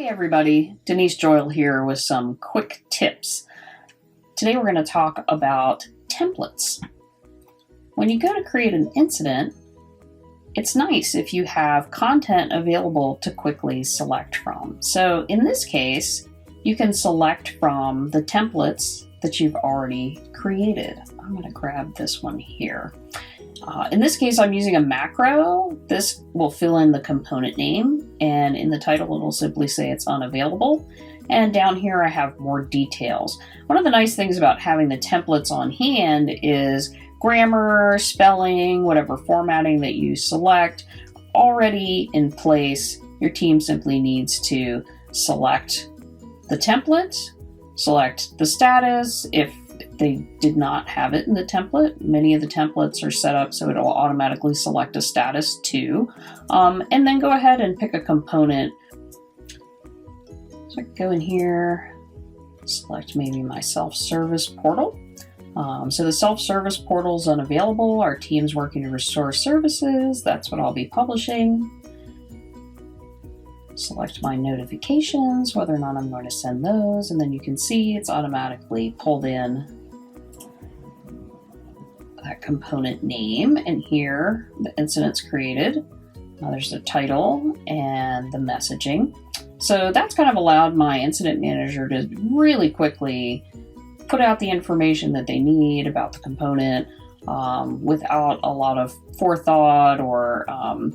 Hey everybody, Denise Joyal here with some quick tips. Today we're going to talk about templates. When you go to create an incident, it's nice if you have content available to quickly select from. So in this case, you can select from the templates that you've already created. I'm going to grab this one here. In this case, I'm using a macro. This will fill in the component name, and in the title, it'll simply say it's unavailable. And down here, I have more details. One of the nice things about having the templates on hand is grammar, spelling, whatever formatting that you select, already in place. Your team simply needs to select the template, select the status. If they did not have it in the template, many of the templates are set up so it'll automatically select a status too. And then go ahead and pick a component. So I can go in here, select maybe my self-service portal. So the self-service portal is unavailable. Our team's working to restore services. That's what I'll be publishing. Select my notifications, whether or not I'm going to send those, and then you can see it's automatically pulled in that component name, and here the incident's created. There's the title and the messaging. So that's kind of allowed my incident manager to really quickly put out the information that they need about the component without a lot of forethought or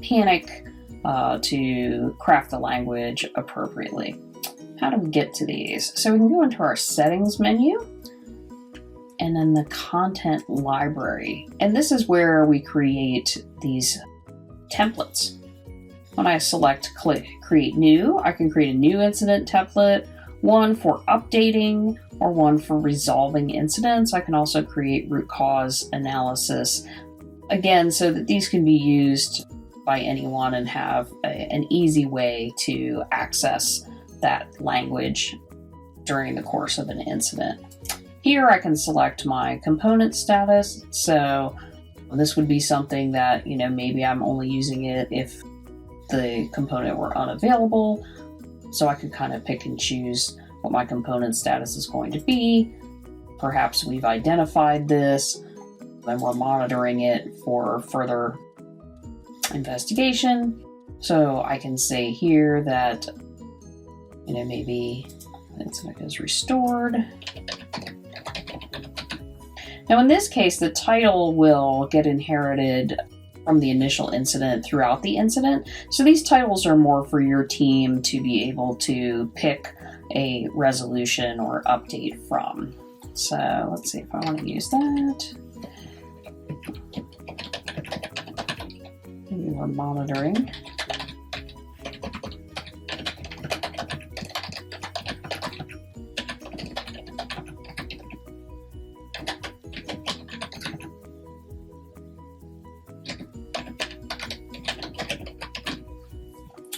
panic to craft the language appropriately. How do we get to these? So we can go into our settings menu and then the content library. And this is where we create these templates. When I select click create new, I can create a new incident template, one for updating or one for resolving incidents. I can also create root cause analysis, again, so that these can be used by anyone and have an easy way to access that language during the course of an incident. Here I can select my component status. So this would be something that, maybe I'm only using it if the component were unavailable. So I could kind of pick and choose what my component status is going to be. Perhaps we've identified this and we're monitoring it for further investigation. So I can say here that, maybe the incident is restored. Now in this case, the title will get inherited from the initial incident throughout the incident. So these titles are more for your team to be able to pick a resolution or update from. So let's see if I want to use that. Maybe we're monitoring.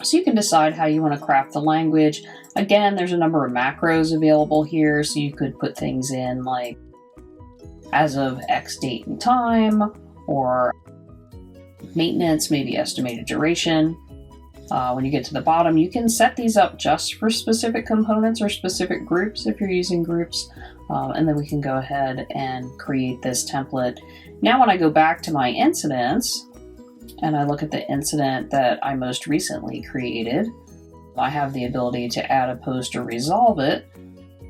So you can decide how you want to craft the language. Again, there's a number of macros available here, so you could put things in like as of X date and time, or maintenance, maybe estimated duration. When you get to the bottom, you can set these up just for specific components or specific groups if you're using groups. And then we can go ahead and create this template. Now when I go back to my incidents, and I look at the incident that I most recently created, I have the ability to add a post or resolve it.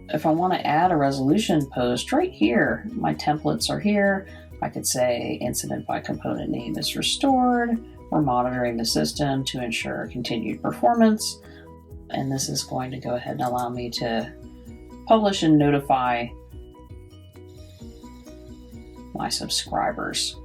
If I want to add a resolution post right here, my templates are here. I could say incident by component name is restored. We're monitoring the system to ensure continued performance. And this is going to go ahead and allow me to publish and notify my subscribers.